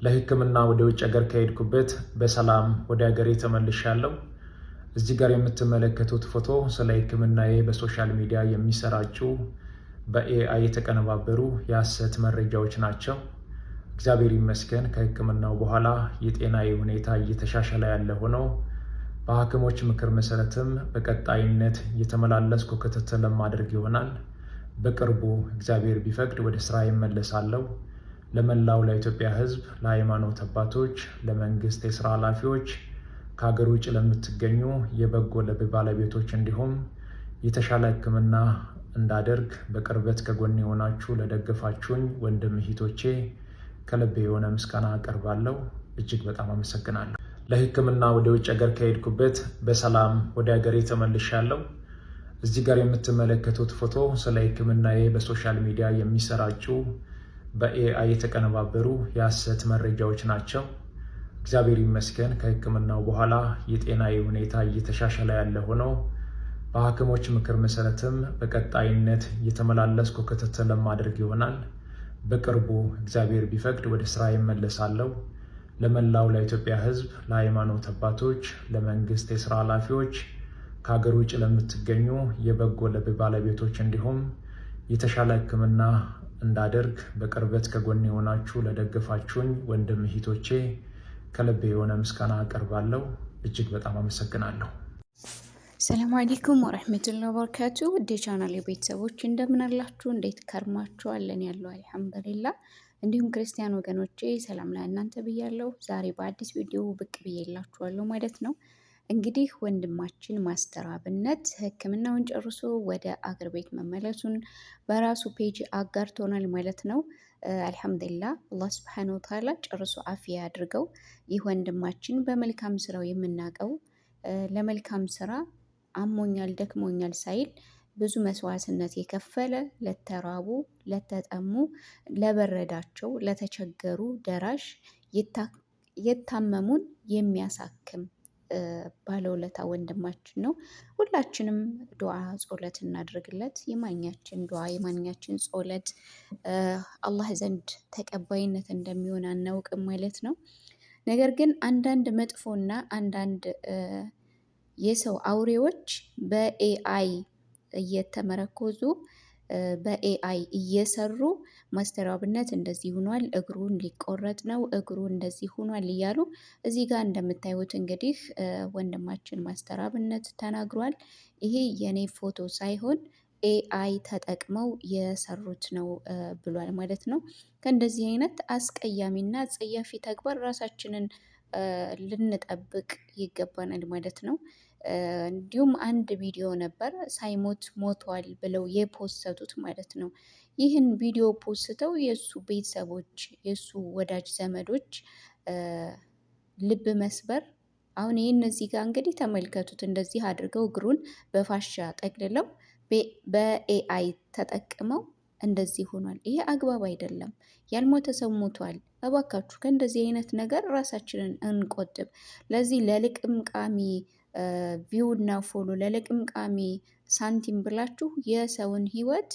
ለሕክምና ወደ ውጭ ሀገር ከሄድኩበት በሰላም ወደ ሀገሬ ተመልሻለሁ። እዚህ ጋር የምትመለከቱት ፎቶ ስለ ሕክምናዬ በሶሻል ሚዲያ የሚሰራጩ በኤአይ የተቀነባበሩ የሐሰት መረጃዎች ናቸው። እግዚአብሔር ይመስገን ከሕክምናው በኋላ የጤናዬ ሁኔታ እየተሻሻለ ያለ ሆኖ በሐኪሞች ምክር መሰረትም በቀጣይነት እየተመላለስኩ ክትትል ለማድረግ ይሆናል። በቅርቡ እግዚአብሔር ቢፈቅድ ወደ ስራ እመለሳለሁ። ለመላው ለኢትዮጵያ ሕዝብ፣ ለሃይማኖት አባቶች፣ ለመንግስት የስራ ኃላፊዎች፣ ከሀገር ውጭ ለምትገኙ የበጎ ልብ ባለቤቶች እንዲሁም የተሻለ ሕክምና እንዳደርግ በቅርበት ከጎን የሆናችሁ ለደገፋችሁኝ ወንድም እህቶቼ ከልቤ የሆነ ምስጋና አቀርባለሁ። እጅግ በጣም አመሰግናለሁ። ለሕክምና ወደ ውጭ ሀገር ከሄድኩበት በሰላም ወደ ሀገሬ ተመልሻለሁ። እዚህ ጋር የምትመለከቱት ፎቶ ስለ ሕክምናዬ በሶሻል ሚዲያ የሚሰራጩ በኤአይ የተቀነባበሩ የሐሰት መረጃዎች ናቸው። እግዚአብሔር ይመስገን ከሕክምናው በኋላ የጤናዬ ሁኔታ እየተሻሻለ ያለ ሆኖ በሐኪሞች ምክር መሰረትም በቀጣይነት እየተመላለስኩ ክትትል ለማድረግ ይሆናል። በቅርቡ እግዚአብሔር ቢፈቅድ ወደ ስራ እመለሳለሁ። ለመላው ለኢትዮጵያ ሕዝብ፣ ለሃይማኖት አባቶች፣ ለመንግስት የስራ ኃላፊዎች፣ ከሀገር ውጭ ለምትገኙ የበጎ ልብ ባለቤቶች እንዲሁም የተሻለ ሕክምና እንዳደርግ በቅርበት ከጎን የሆናችሁ ለደገፋችሁኝ ወንድም እህቶቼ ከልቤ የሆነ ምስጋና አቀርባለሁ። እጅግ በጣም አመሰግናለሁ። ሰላም አለይኩም ወረህመቱላሂ ወበረካቱ። ውድ የቻናል ቤተሰቦች እንደምን አላችሁ? እንዴት ከርማችኋለን? ያለው አልሐምዱሊላህ። እንዲሁም ክርስቲያን ወገኖቼ ሰላም ለእናንተ ብያለሁ። ዛሬ በአዲስ ቪዲዮ ብቅ ብዬላችኋለሁ ማለት ነው። እንግዲህ ወንድማችን ማስተር አብነት ሕክምናውን ጨርሶ ወደ አገር ቤት መመለሱን በራሱ ፔጅ አጋርቶናል ማለት ነው። አልሐምዱሊላህ አላህ ሱብሓነሁ ወተዓላ ጨርሶ አፊያ አድርገው። ይህ ወንድማችን በመልካም ስራው የምናውቀው ለመልካም ስራ አሞኛል ደክሞኛል ሳይል ብዙ መስዋዕትነት የከፈለ ለተራቡ፣ ለተጠሙ፣ ለበረዳቸው፣ ለተቸገሩ ደራሽ የታመሙን የሚያሳክም ባለውለታ ወንድማችን ነው። ሁላችንም ዱዓ ጾለት እናድርግለት። የማንኛችን ዱዓ የማንኛችን ጾለት አላህ ዘንድ ተቀባይነት እንደሚሆን አናውቅም ማለት ነው። ነገር ግን አንዳንድ መጥፎና አንዳንድ የሰው አውሬዎች በኤአይ እየተመረኮዙ በኤአይ እየሰሩ ማስተር አብነት እንደዚህ ሆኗል፣ እግሩን ሊቆረጥ ነው፣ እግሩ እንደዚህ ሆኗል እያሉ እዚህ ጋር እንደምታዩት እንግዲህ ወንድማችን ማስተር አብነት ተናግሯል። ይሄ የኔ ፎቶ ሳይሆን ኤአይ ተጠቅመው የሰሩት ነው ብሏል ማለት ነው። ከእንደዚህ አይነት አስቀያሚና ጸያፊ ተግባር ራሳችንን ልንጠብቅ ይገባናል ማለት ነው። እንዲሁም አንድ ቪዲዮ ነበር ሳይሞት ሞቷል ብለው የፖሰቱት ማለት ነው። ይህን ቪዲዮ ፖስተው የእሱ ቤተሰቦች የእሱ ወዳጅ ዘመዶች ልብ መስበር። አሁን ይህን እዚህ ጋር እንግዲህ ተመልከቱት። እንደዚህ አድርገው እግሩን በፋሻ ጠቅልለው በኤአይ ተጠቅመው እንደዚህ ሆኗል። ይሄ አግባብ አይደለም። ያልሞተ ሰው ሞቷል። እባካችሁ ከእንደዚህ አይነት ነገር ራሳችንን እንቆጥብ። ለዚህ ለልቅምቃሚ ቪው እና ፎሎ ለልቅምቃሚ ሳንቲም ብላችሁ የሰውን ህይወት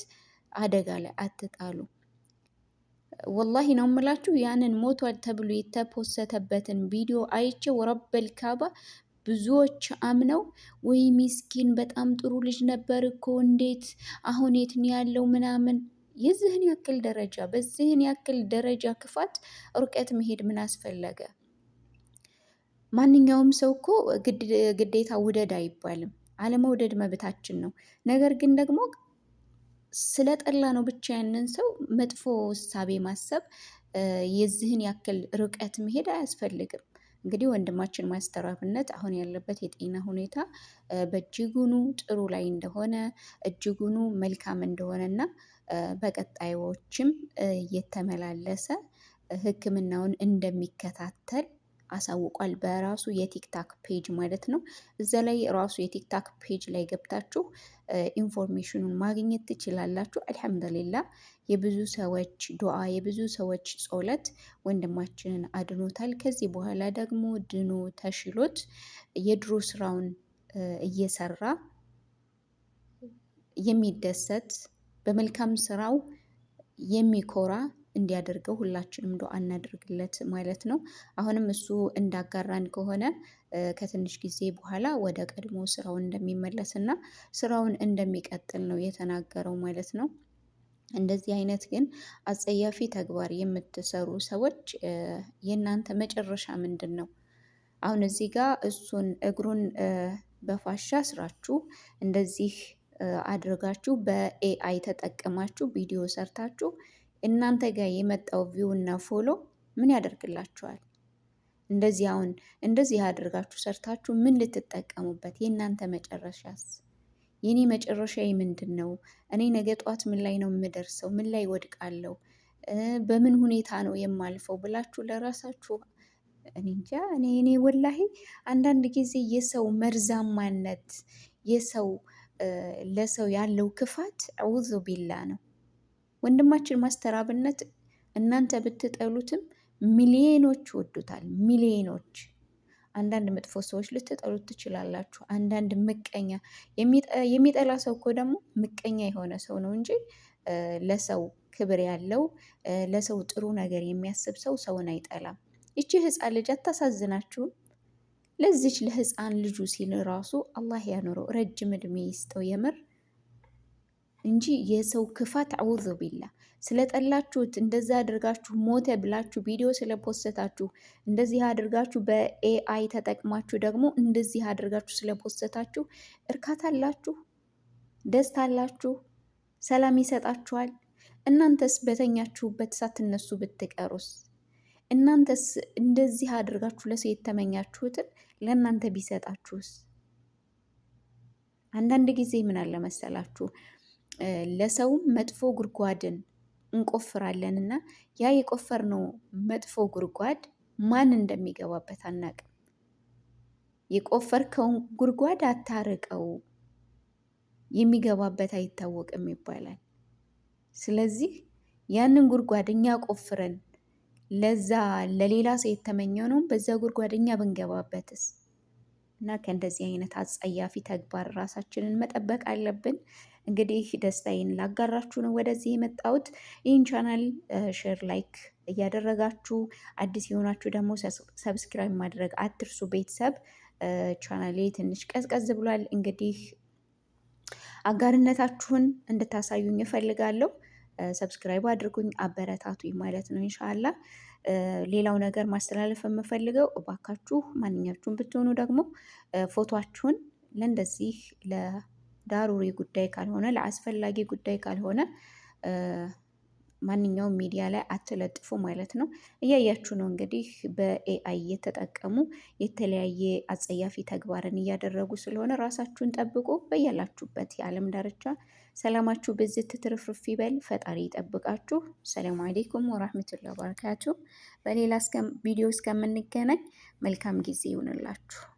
አደጋ ላይ አትጣሉ። ወላሂ ነው የምላችሁ። ያንን ሞቷል ተብሎ የተፖሰተበትን ቪዲዮ አይቼው ረበል ካባ ብዙዎች አምነው ወይ ሚስኪን በጣም ጥሩ ልጅ ነበር እኮ እንዴት አሁን የት ነው ያለው ምናምን። የዚህን ያክል ደረጃ በዚህን ያክል ደረጃ ክፋት ርቀት መሄድ ምን አስፈለገ? ማንኛውም ሰው እኮ ግዴታ ውደድ አይባልም። አለመውደድ መብታችን ነው። ነገር ግን ደግሞ ስለጠላ ነው ብቻ ያንን ሰው መጥፎ እሳቤ ማሰብ የዚህን ያክል ርቀት መሄድ አያስፈልግም። እንግዲህ ወንድማችን ማስተር አብነት አሁን ያለበት የጤና ሁኔታ በእጅጉኑ ጥሩ ላይ እንደሆነ እጅጉኑ መልካም እንደሆነና በቀጣዮችም እየተመላለሰ ሕክምናውን እንደሚከታተል አሳውቋል። በራሱ የቲክታክ ፔጅ ማለት ነው። እዛ ላይ ራሱ የቲክታክ ፔጅ ላይ ገብታችሁ ኢንፎርሜሽኑን ማግኘት ትችላላችሁ። አልሐምዱሊላህ የብዙ ሰዎች ዱዓ የብዙ ሰዎች ጾለት ወንድማችንን አድኖታል። ከዚህ በኋላ ደግሞ ድኖ ተሽሎት የድሮ ስራውን እየሰራ የሚደሰት በመልካም ስራው የሚኮራ እንዲያደርገው ሁላችንም ዱዓ እናደርግለት ማለት ነው። አሁንም እሱ እንዳጋራን ከሆነ ከትንሽ ጊዜ በኋላ ወደ ቀድሞ ስራውን እንደሚመለስና ስራውን እንደሚቀጥል ነው የተናገረው ማለት ነው። እንደዚህ አይነት ግን አጸያፊ ተግባር የምትሰሩ ሰዎች የእናንተ መጨረሻ ምንድን ነው? አሁን እዚህ ጋር እሱን እግሩን በፋሻ ስራችሁ እንደዚህ አድርጋችሁ በኤአይ ተጠቀማችሁ ቪዲዮ ሰርታችሁ እናንተ ጋር የመጣው ቪው እና ፎሎ ምን ያደርግላችኋል? እንደዚህ አሁን እንደዚህ አድርጋችሁ ሰርታችሁ ምን ልትጠቀሙበት? የእናንተ መጨረሻስ? የኔ መጨረሻዬ ምንድን ነው? እኔ ነገ ጧት ምን ላይ ነው የምደርሰው? ምን ላይ ወድቃለሁ? በምን ሁኔታ ነው የማልፈው ብላችሁ ለራሳችሁ እኔ እንጃ። እኔ ወላሂ አንዳንድ ጊዜ የሰው መርዛማነት የሰው ለሰው ያለው ክፋት አውዙ ቢላ ነው። ወንድማችን ማስተር አብነት እናንተ ብትጠሉትም ሚሊዮኖች ይወዱታል። ሚሊዮኖች። አንዳንድ መጥፎ ሰዎች ልትጠሉት ትችላላችሁ። አንዳንድ ምቀኛ የሚጠላ ሰው እኮ ደግሞ ምቀኛ የሆነ ሰው ነው እንጂ ለሰው ክብር ያለው ለሰው ጥሩ ነገር የሚያስብ ሰው ሰውን አይጠላም። ይቺ ህፃን ልጅ አታሳዝናችሁም? ለዚች ለህፃን ልጁ ሲል ራሱ አላህ ያኑረው፣ ረጅም እድሜ ይስጠው የምር እንጂ የሰው ክፋት አውዙ ቢላ። ስለጠላችሁት እንደዛ አድርጋችሁ ሞተ ብላችሁ ቪዲዮ ስለፖሰታችሁ እንደዚህ አድርጋችሁ በኤአይ ተጠቅማችሁ ደግሞ እንደዚህ አድርጋችሁ ስለፖሰታችሁ እርካታ አላችሁ? ደስታ አላችሁ? ሰላም ይሰጣችኋል? እናንተስ በተኛችሁበት ሳትነሱ ብትቀሩስ? እናንተስ እንደዚህ አድርጋችሁ ለሰው የተመኛችሁትን ለእናንተ ቢሰጣችሁስ? አንዳንድ ጊዜ ምን አለ መሰላችሁ ለሰውም መጥፎ ጉድጓድን እንቆፍራለን እና ያ የቆፈርነው መጥፎ ጉድጓድ ማን እንደሚገባበት አናቅም። የቆፈርከውን ጉድጓድ አታርቀው፣ የሚገባበት አይታወቅም ይባላል። ስለዚህ ያንን ጉድጓድ እኛ ቆፍረን ለዛ ለሌላ ሰው የተመኘው ነው በዛ ጉድጓድ እኛ ብንገባበትስ? እና ከእንደዚህ አይነት አጸያፊ ተግባር ራሳችንን መጠበቅ አለብን። እንግዲህ ደስታዬን ላጋራችሁ ነው ወደዚህ የመጣሁት። ይህን ቻናል ሼር፣ ላይክ እያደረጋችሁ አዲስ የሆናችሁ ደግሞ ሰብስክራይብ ማድረግ አትርሱ። ቤተሰብ ቻናሌ ትንሽ ቀዝቀዝ ብሏል። እንግዲህ አጋርነታችሁን እንድታሳዩኝ እፈልጋለሁ። ሰብስክራይብ አድርጉኝ፣ አበረታቱኝ ማለት ነው ኢንሻአላህ። ሌላው ነገር ማስተላለፍ የምፈልገው እባካችሁ ማንኛችሁም ብትሆኑ ደግሞ ፎቶአችሁን ለእንደዚህ ለዳሩሪ ጉዳይ ካልሆነ ለአስፈላጊ ጉዳይ ካልሆነ ማንኛውም ሚዲያ ላይ አትለጥፉ ማለት ነው። እያያችሁ ነው እንግዲህ በኤአይ እየተጠቀሙ የተለያየ አጸያፊ ተግባርን እያደረጉ ስለሆነ ራሳችሁን ጠብቁ። በያላችሁበት የዓለም ዳርቻ ሰላማችሁ ብዝት ትርፍርፍ ይበል። ፈጣሪ ይጠብቃችሁ። ሰላም አሌይኩም ወራህመቱላሂ ወበረካቱ። በሌላ ቪዲዮ እስከምንገናኝ መልካም ጊዜ ይሁንላችሁ።